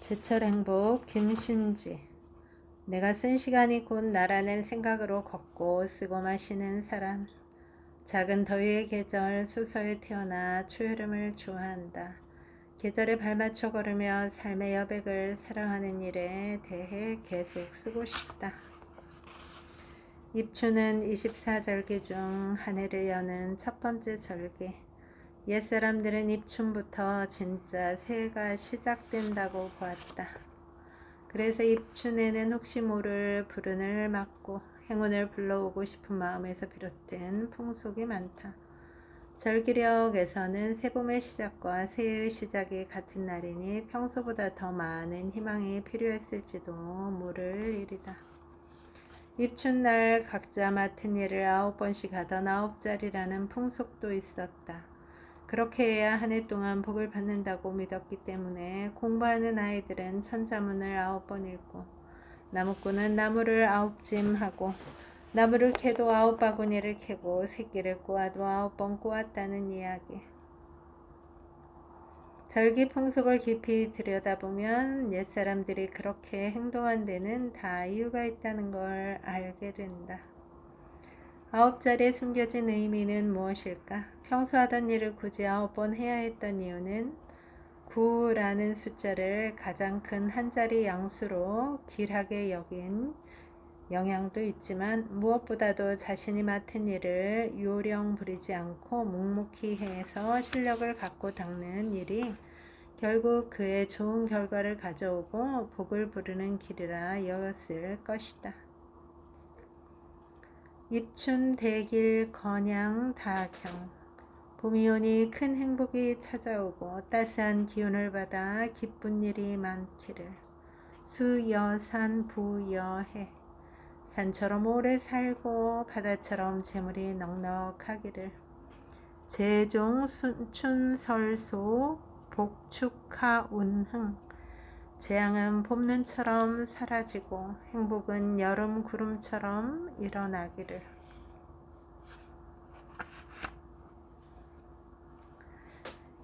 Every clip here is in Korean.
제철 행복 김신지. 내가 쓴 시간이 곧 나라는 생각으로 걷고 쓰고 마시는 사람. 작은 더위의 계절 수서에 태어나 초여름을 좋아한다. 계절에 발맞춰 걸으며 삶의 여백을 사랑하는 일에 대해 계속 쓰고 싶다. 입추는 24절기 중 한 해를 여는 첫 번째 절기. 옛사람들은 입춘부터 진짜 새해가 시작된다고 보았다. 그래서 입춘에는 혹시 모를 불운을 막고 행운을 불러오고 싶은 마음에서 비롯된 풍속이 많다. 절기력에서는 새봄의 시작과 새해의 시작이 같은 날이니 평소보다 더 많은 희망이 필요했을지도 모를 일이다. 입춘날 각자 맡은 일을 9번씩 하던 9자리라는 풍속도 있었다. 그렇게 해야 한 해 동안 복을 받는다고 믿었기 때문에 공부하는 아이들은 천자문을 9번 읽고, 나무꾼은 나무를 9짐하고, 나무를 캐도 9바구니를 캐고, 새끼를 꼬아도 9번 꼬았다는 이야기. 절기 풍속을 깊이 들여다보면 옛사람들이 그렇게 행동한 데는 다 이유가 있다는 걸 알게 된다. 9자리에 숨겨진 의미는 무엇일까? 평소 하던 일을 굳이 9번 해야 했던 이유는 9라는 숫자를 가장 큰 한 자리 양수로 길하게 여긴 영향도 있지만, 무엇보다도 자신이 맡은 일을 요령 부리지 않고 묵묵히 해서 실력을 갖고 닦는 일이 결국 그의 좋은 결과를 가져오고 복을 부르는 길이라 여겼을 것이다. 입춘 대길 건양 다경. 봄이 오니 큰 행복이 찾아오고 따스한 기운을 받아 기쁜 일이 많기를. 수여산 부여해. 산처럼 오래 살고 바다처럼 재물이 넉넉하기를. 재종 춘설소 복축하운흥. 재앙은 봄눈처럼 사라지고 행복은 여름 구름처럼 일어나기를.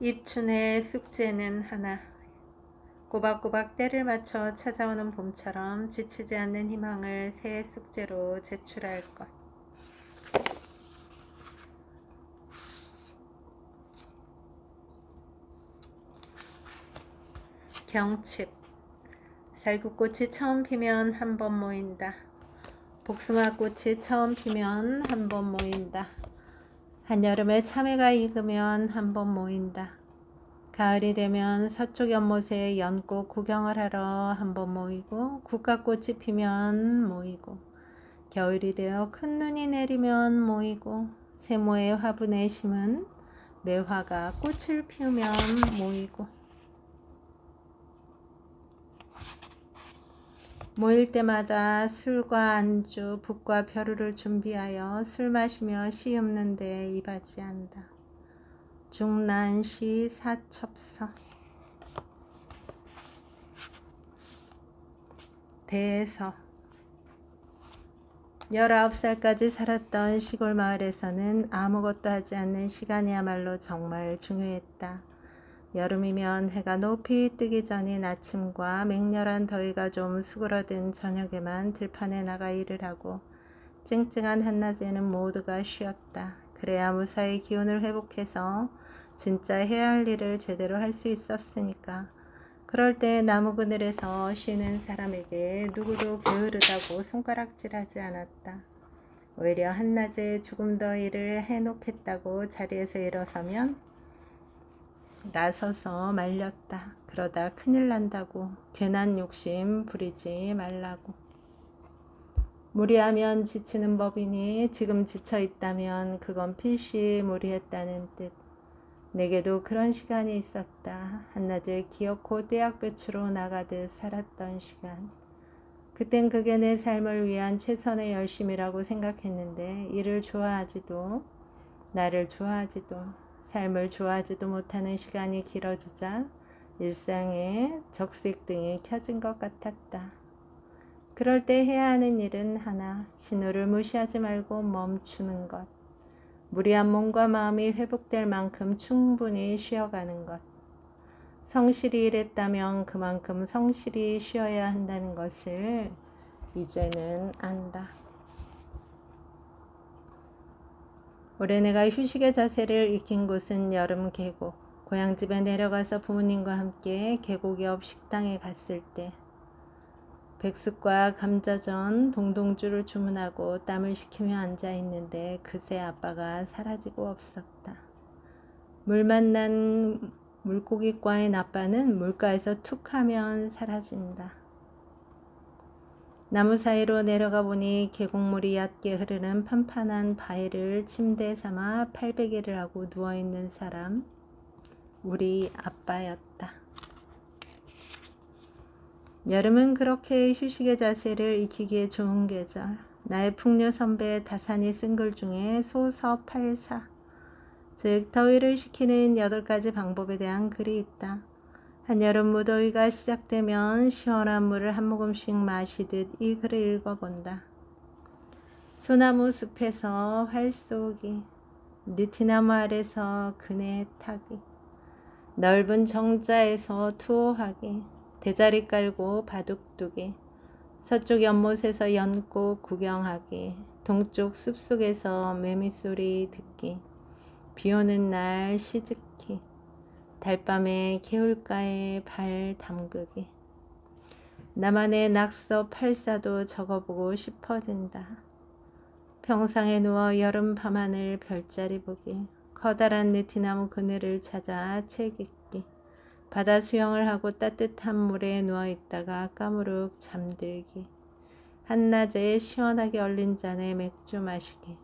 입춘의 숙제는 하나. 꼬박꼬박 때를 맞춰 찾아오는 봄처럼 지치지 않는 희망을 새해 숙제로 제출할 것. 경칩. 살구꽃이 처음 피면 한 번 모인다. 복숭아꽃이 처음 피면 한 번 모인다. 한여름에 참외가 익으면 한 번 모인다. 가을이 되면 서쪽 연못에 연꽃 구경을 하러 한 번 모이고, 국화꽃이 피면 모이고, 겨울이 되어 큰 눈이 내리면 모이고, 세모의 화분에 심은 매화가 꽃을 피우면 모이고. 모일 때마다 술과 안주, 북과 벼루를 준비하여 술 마시며 시 읊는 데 이바지한다. 중난시 사첩서. 대서. 19살까지 살았던 시골 마을에서는 아무것도 하지 않는 시간이야말로 정말 중요했다. 여름이면 해가 높이 뜨기 전인 아침과 맹렬한 더위가 좀 수그러든 저녁에만 들판에 나가 일을 하고, 쨍쨍한 한낮에는 모두가 쉬었다. 그래야 무사히 기운을 회복해서 진짜 해야 할 일을 제대로 할 수 있었으니까. 그럴 때 나무 그늘에서 쉬는 사람에게 누구도 게으르다고 손가락질하지 않았다. 오히려 한낮에 조금 더 일을 해놓겠다고 자리에서 일어서면 나서서 말렸다. 그러다 큰일 난다고. 괜한 욕심 부리지 말라고. 무리하면 지치는 법이니 지금 지쳐 있다면 그건 필시 무리했다는 뜻. 내게도 그런 시간이 있었다. 한낮을 기어코 떼약볕으로 나가듯 살았던 시간. 그땐 그게 내 삶을 위한 최선의 열심이라고 생각했는데, 일을 좋아하지도 나를 좋아하지도 삶을 좋아하지도 못하는 시간이 길어지자 일상에 적색등이 켜진 것 같았다. 그럴 때 해야 하는 일은 하나. 신호를 무시하지 말고 멈추는 것. 무리한 몸과 마음이 회복될 만큼 충분히 쉬어가는 것. 성실히 일했다면 그만큼 성실히 쉬어야 한다는 것을 이제는 안다. 올해 내가 휴식의 자세를 익힌 곳은 여름 계곡. 고향집에 내려가서 부모님과 함께 계곡 옆 식당에 갔을 때 백숙과 감자전, 동동주를 주문하고 땀을 식히며 앉아 있는데 그새 아빠가 사라지고 없었다. 물 만난 물고기과의 아빠는 물가에서 툭 하면 사라진다. 나무 사이로 내려가 보니 계곡물이 얕게 흐르는 판판한 바위를 침대 삼아 팔베개를 하고 누워있는 사람, 우리 아빠였다. 여름은 그렇게 휴식의 자세를 익히기에 좋은 계절. 나의 풍류 선배 다산이 쓴 글 중에 소서팔사, 즉 더위를 식히는 8가지 방법에 대한 글이 있다. 한여름 무더위가 시작되면 시원한 물을 한 모금씩 마시듯 이 글을 읽어본다. 소나무 숲에서 활 쏘기, 느티나무 아래서 그네 타기, 넓은 정자에서 투호하기, 대자리 깔고 바둑 두기, 서쪽 연못에서 연꽃 구경하기, 동쪽 숲속에서 매미소리 듣기, 비오는 날 시집기, 달밤에 개울가에 발 담그기. 나만의 낙서 팔사도 적어보고 싶어진다. 평상에 누워 여름 밤하늘 별자리 보기, 커다란 느티나무 그늘을 찾아 책 읽기, 바다 수영을 하고 따뜻한 물에 누워있다가 까무룩 잠들기, 한낮에 시원하게 얼린 잔에 맥주 마시기.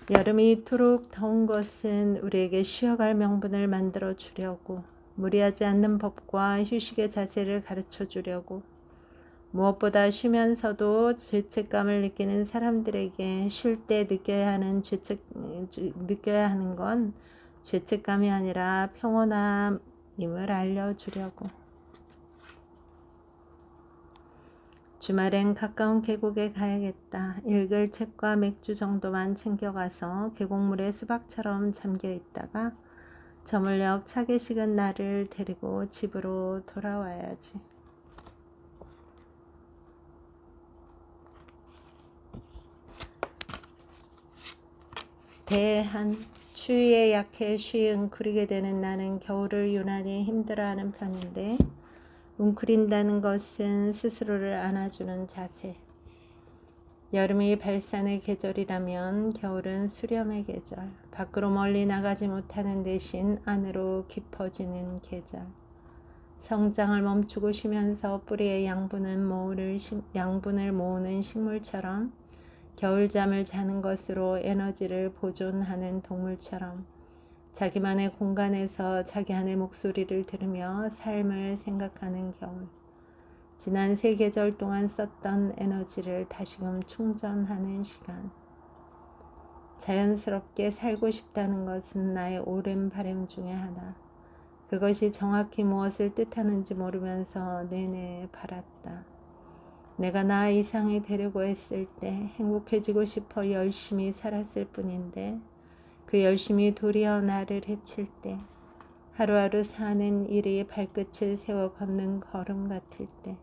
여름이 이토록 더운 것은 우리에게 쉬어갈 명분을 만들어 주려고, 무리하지 않는 법과 휴식의 자세를 가르쳐 주려고, 무엇보다 쉬면서도 죄책감을 느끼는 사람들에게 쉴 때 느껴야 하는 건 죄책감이 아니라 평온함임을 알려주려고. 주말엔 가까운 계곡에 가야겠다. 읽을 책과 맥주 정도만 챙겨가서 계곡물에 수박처럼 잠겨 있다가 저물녘 차게 식은 나를 데리고 집으로 돌아와야지. 대한 추위에 약해 쉬이 웅크리게 되는 나는 겨울을 유난히 힘들어하는 편인데, 웅크린다는 것은 스스로를 안아주는 자세. 여름이 발산의 계절이라면 겨울은 수렴의 계절. 밖으로 멀리 나가지 못하는 대신 안으로 깊어지는 계절. 성장을 멈추고 쉬면서 뿌리의 양분을 모으는 식물처럼, 겨울잠을 자는 것으로 에너지를 보존하는 동물처럼, 자기만의 공간에서 자기 안의 목소리를 들으며 삶을 생각하는 겨울. 지난 3계절 동안 썼던 에너지를 다시금 충전하는 시간. 자연스럽게 살고 싶다는 것은 나의 오랜 바람 중에 하나. 그것이 정확히 무엇을 뜻하는지 모르면서 내내 바랐다. 내가 나 이상이 되려고 했을 때 행복해지고 싶어 열심히 살았을 뿐인데, 그 열심이 도리어 나를 해칠 때, 하루하루 사는 일이 발끝을 세워 걷는 걸음 같을 때,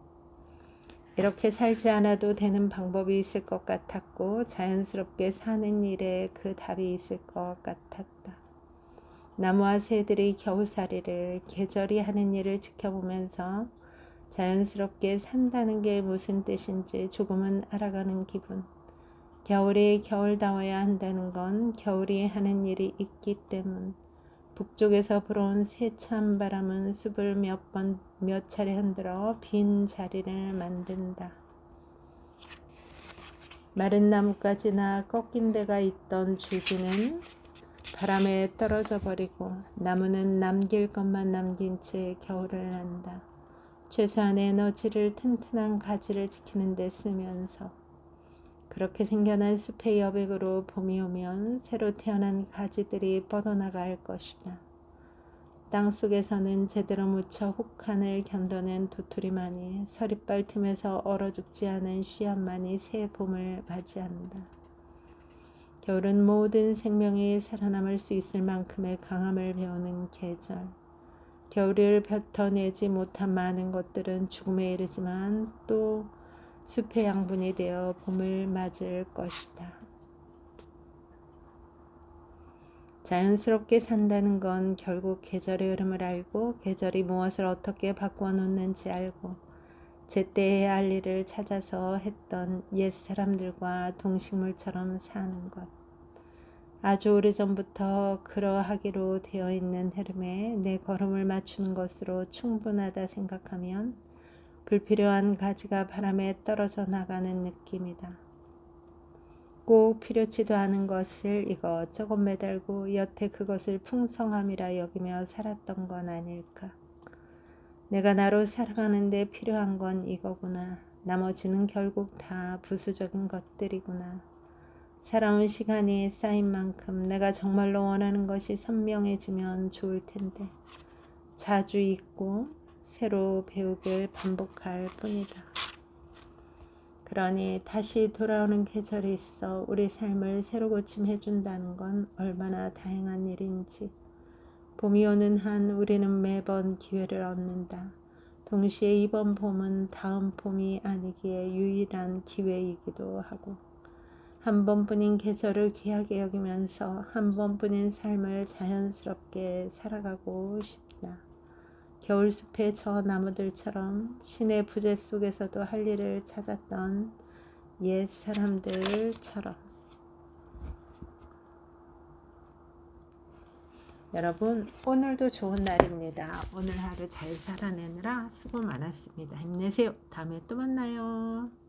이렇게 살지 않아도 되는 방법이 있을 것 같았고, 자연스럽게 사는 일에 그 답이 있을 것 같았다. 나무와 새들이 겨우살이를, 계절이 하는 일을 지켜보면서 자연스럽게 산다는 게 무슨 뜻인지 조금은 알아가는 기분. 겨울이 겨울다워야 한다는 건 겨울이 하는 일이 있기 때문. 북쪽에서 불어온 세찬 바람은 숲을 몇 차례 흔들어 빈 자리를 만든다. 마른 나뭇가지나 꺾인 데가 있던 줄기는 바람에 떨어져 버리고, 나무는 남길 것만 남긴 채 겨울을 난다. 최소한의 에너지를 튼튼한 가지를 지키는 데 쓰면서. 그렇게 생겨난 숲의 여백으로 봄이 오면 새로 태어난 가지들이 뻗어나갈 것이다. 땅속에서는 제대로 묻혀 혹한을 견뎌낸 도토리만이, 서리빨 틈에서 얼어 죽지 않은 씨앗만이 새 봄을 맞이한다. 겨울은 모든 생명이 살아남을 수 있을 만큼의 강함을 배우는 계절. 겨울을 뱉어내지 못한 많은 것들은 죽음에 이르지만 또 숲의 양분이 되어 봄을 맞을 것이다. 자연스럽게 산다는 건 결국 계절의 흐름을 알고 계절이 무엇을 어떻게 바꾸어 놓는지 알고 제때에 할 일을 찾아서 했던 옛 사람들과 동식물처럼 사는 것. 아주 오래전부터 그러하기로 되어 있는 흐름에 내 걸음을 맞추는 것으로 충분하다 생각하면 불필요한 가지가 바람에 떨어져 나가는 느낌이다. 꼭 필요치도 않은 것을 이것저것 매달고 여태 그것을 풍성함이라 여기며 살았던 건 아닐까. 내가 나로 살아가는데 필요한 건 이거구나. 나머지는 결국 다 부수적인 것들이구나. 살아온 시간이 쌓인 만큼 내가 정말로 원하는 것이 선명해지면 좋을 텐데 자주 잊고 새로 배우길 반복할 뿐이다. 그러니 다시 돌아오는 계절이 있어 우리 삶을 새로 고침해준다는 건 얼마나 다행한 일인지. 봄이 오는 한 우리는 매번 기회를 얻는다. 동시에 이번 봄은 다음 봄이 아니기에 유일한 기회이기도 하고 한 번뿐인 계절을 귀하게 여기면서 한 번뿐인 삶을 자연스럽게 살아가고 싶다. 겨울숲의 저 나무들처럼 신의 부재 속에서도 할 일을 찾았던 옛 사람들처럼. 여러분, 오늘도 좋은 날입니다. 오늘 하루 잘 살아내느라 수고 많았습니다. 힘내세요. 다음에 또 만나요.